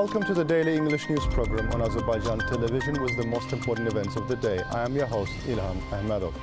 Welcome to the daily English news program on Azərbaycan Television with the most important events of the day. I am your host, İlham Məmmədov.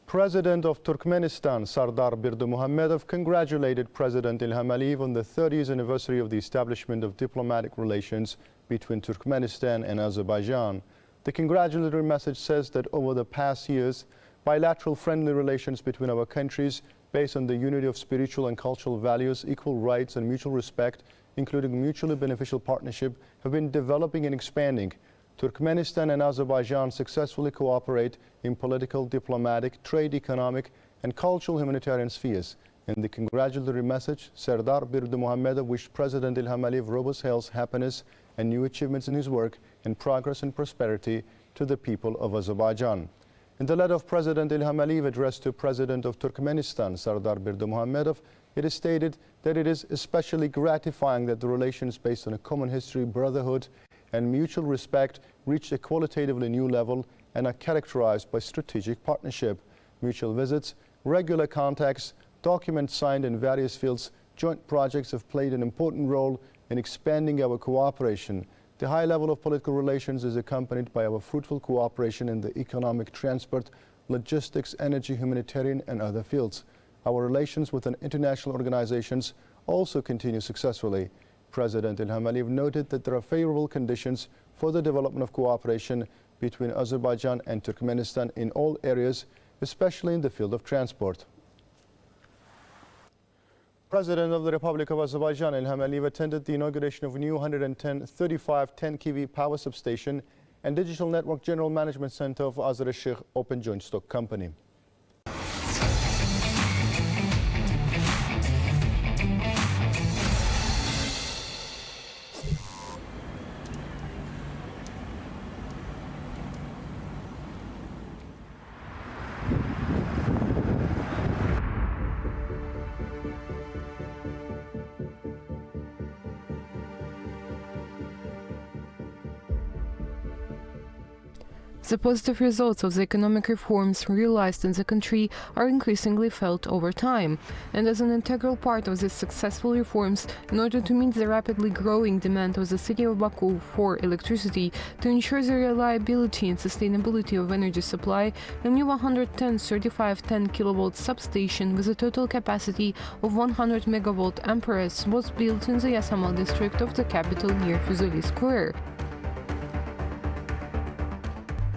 President of Turkmenistan, Sardar Berdimuhamedov, congratulated President İlham Əliyev on the 30th anniversary of the establishment of diplomatic relations between Turkmenistan and Azerbaijan. The congratulatory message says that over the past years, bilateral friendly relations between our countries based on the unity of spiritual and cultural values, equal rights and mutual respect, including mutually beneficial partnership, have been developing and expanding. Turkmenistan and Azerbaijan successfully cooperate in political, diplomatic, trade, economic, and cultural humanitarian spheres. In the congratulatory message, Sardar Berdimuhamedov wished President İlham Əliyev robust health, happiness, and new achievements in his work, and progress and prosperity to the people of Azerbaijan. In the letter of President İlham Əliyev addressed to President of Turkmenistan, Sardar Berdimuhamedov, it is stated that it is especially gratifying that the relations based on a common history, brotherhood, and mutual respect reached a qualitatively new level and are characterized by strategic partnership, mutual visits, regular contacts, documents signed in various fields. Joint projects have played an important role in expanding our cooperation. The high level of political relations is accompanied by our fruitful cooperation in the economic, transport, logistics, energy, humanitarian, and other fields. Our relations with international organizations also continue successfully. President İlham Əliyev noted that there are favorable conditions for the development of cooperation between Azerbaijan and Turkmenistan in all areas, especially in the field of transport. President of the Republic of Azerbaijan, İlham Əliyev, attended the inauguration of a new 135 10 kV power substation and digital network general management center of Azərbaycan Open Joint Stock Company. The positive results of the economic reforms realized in the country are increasingly felt over time, and as an integral part of these successful reforms, in order to meet the rapidly growing demand of the city of Baku for electricity, to ensure the reliability and sustainability of energy supply, a new 110 certified 10 kilovolt substation with a total capacity of 100 megawatt amperes was built in the Yasamal district of the capital near Fuzuli Square.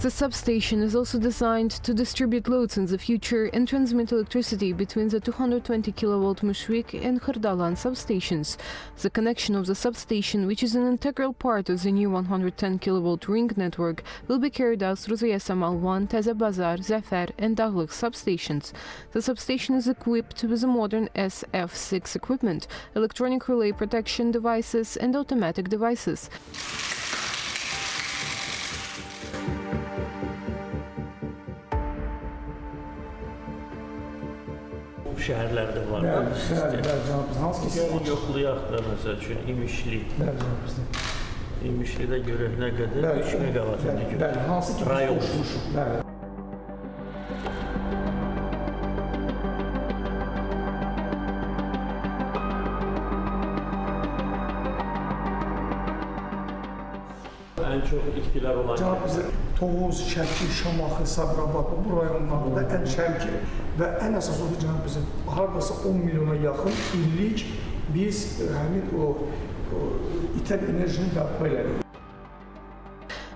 The substation is also designed to distribute loads in the future and transmit electricity between the 220 kV Mushvik and Kırdalan substations. The connection of the substation, which is an integral part of the new 110 kV ring network, will be carried out through the Yasamal 1, Tezebazar, Zafer and Dağlık substations. The substation is equipped with a modern SF6 equipment, electronic relay protection devices and automatic devices. Şəhərlərdə var. Gəlin yoxlayaq da, məsəl üçün, İmişli. İmişlidə görək nə qədər? 3 megavatını görək. Hansı ki, qoşmuşuq. Ən çox itkilər olan Cənab, Tovuz, Şəki, Şamaxı, Sabirabad, bu rayonlarda ən şərki və ən əsas odur cənab bizim hardasa 10 milyona yaxın illik biz həmin o itən enerjini bərpa elədik.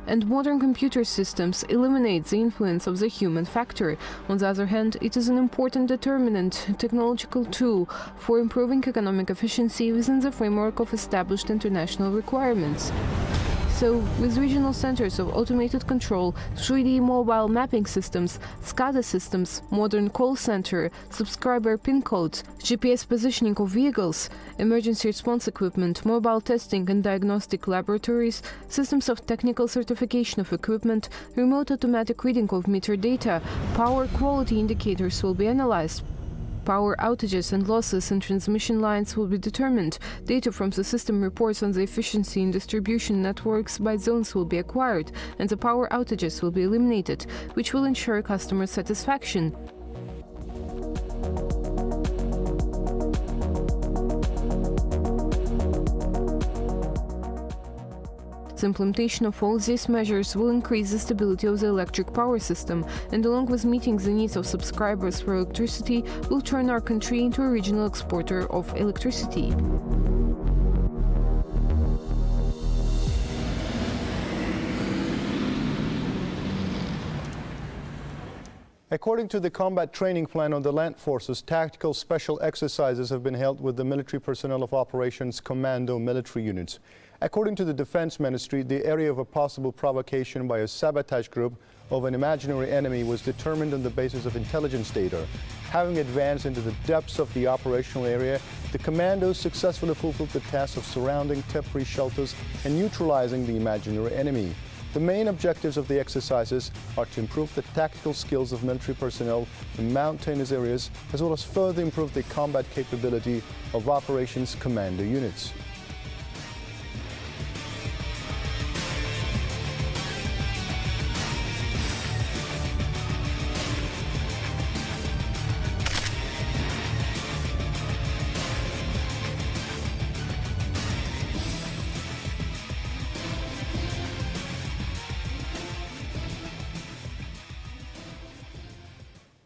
And modern computer systems eliminate the influence of the human factor. On the other hand, it is an important determinant, technological tool for improving economic efficiency within the framework of established international requirements. So, with regional centers of automated control, 3D mobile mapping systems, SCADA systems, modern call center, subscriber PIN codes, GPS positioning of vehicles, emergency response equipment, mobile testing and diagnostic laboratories, systems of technical certification of equipment, remote automatic reading of meter data, power quality indicators will be analyzed. Power outages and losses in transmission lines will be determined. Data from the system reports on the efficiency in distribution networks by zones will be acquired, and the power outages will be eliminated, which will ensure customer satisfaction. The implementation of all these measures will increase the stability of the electric power system and, along with meeting the needs of subscribers for electricity, will turn our country into a regional exporter of electricity. According to the combat training plan on the land forces, tactical special exercises have been held with the military personnel of Operations Commando military units. According to the Defense Ministry, the area of a possible provocation by a sabotage group of an imaginary enemy was determined on the basis of intelligence data. Having advanced into the depths of the operational area, the commandos successfully fulfilled the task of surrounding temporary shelters and neutralizing the imaginary enemy. The main objectives of the exercises are to improve the tactical skills of military personnel in mountainous areas, as well as further improve the combat capability of Operations Commando units.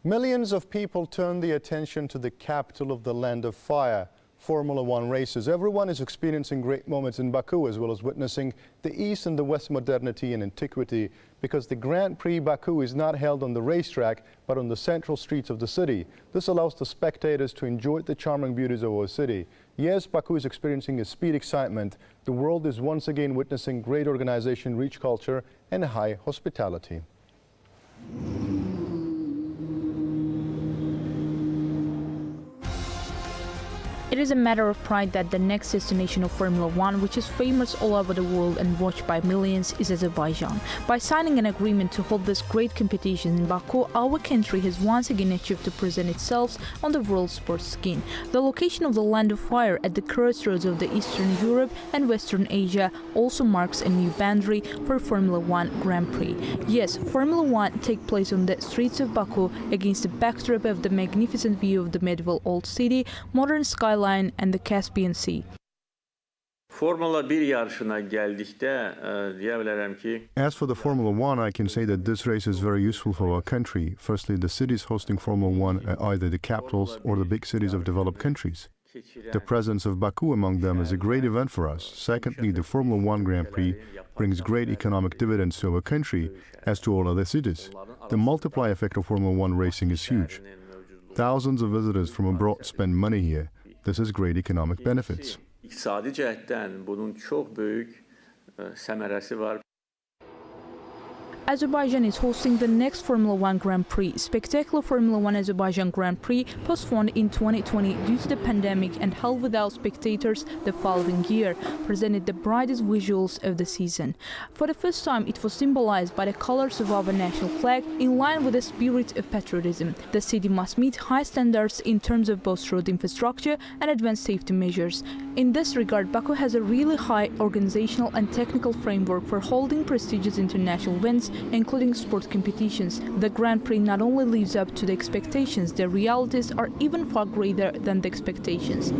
Millions of people turn the attention to the capital of the land of fire, Formula One races. Everyone is experiencing great moments in Baku, as well as witnessing the East and the West modernity and antiquity, because the Grand Prix Baku is not held on the racetrack, but on the central streets of the city. This allows the spectators to enjoy the charming beauties of our city. Yes, Baku is experiencing a speed excitement. The world is once again witnessing great organization, rich culture, and high hospitality. It is a matter of pride that the next destination of Formula One, which is famous all over the world and watched by millions, is Azerbaijan. By signing an agreement to hold this great competition in Baku, our country has once again achieved to present itself on the world sports scene. The location of the Land of Fire at the crossroads of the Eastern Europe and Western Asia also marks a new boundary for Formula One Grand Prix. Yes, Formula One takes place on the streets of Baku against the backdrop of the magnificent view of the medieval old city, modern skyline, and the Caspian Sea. Formula 1 yarışına gəldikdə deyə bilərəm ki, As for the Formula One, I can say that this race is very useful for our country. Firstly, the cities hosting Formula One are either the capitals or the big cities of developed countries. The presence of Baku among them is a great event for us. Secondly, the Formula One Grand Prix brings great economic dividends to our country, as to all other cities. The multiplier effect of Formula One racing is huge. Thousands of visitors from abroad spend money here. This is great economic benefits. İqtisadi cəhətdən bunun çox böyük səmərəsi var. Azerbaijan is hosting the next Formula One Grand Prix. Spectacular Formula One Azerbaijan Grand Prix postponed in 2020 due to the pandemic and held without spectators the following year, presented the brightest visuals of the season. For the first time, it was symbolized by the colors of our national flag in line with the spirit of patriotism. The city must meet high standards in terms of both road infrastructure and advanced safety measures. In this regard, Baku has a really high organizational and technical framework for holding prestigious international events, including sport competitions. The Grand Prix not only lives up to the expectations, the realities are even far greater than the expectations.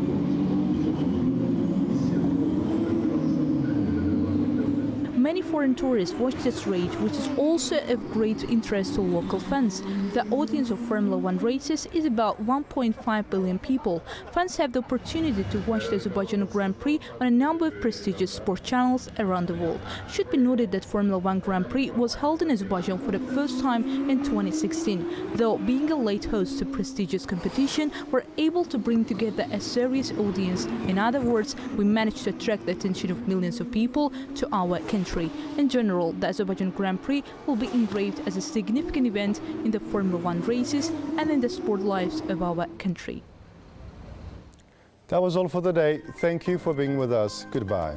Many foreign tourists watch this race, which is also of great interest to local fans. The audience of Formula One races is about 1.5 billion people. Fans have the opportunity to watch the Azerbaijan Grand Prix on a number of prestigious sport channels around the world. It should be noted that Formula One Grand Prix was held in Azerbaijan for the first time in 2016. Though being a late host to prestigious competition, we're able to bring together a serious audience. In other words, we managed to attract the attention of millions of people to our country. In general, the Azerbaijan Grand Prix will be engraved as a significant event in the Formula One races and in the sport lives of our country. That was all for the day. Thank you for being with us. Goodbye.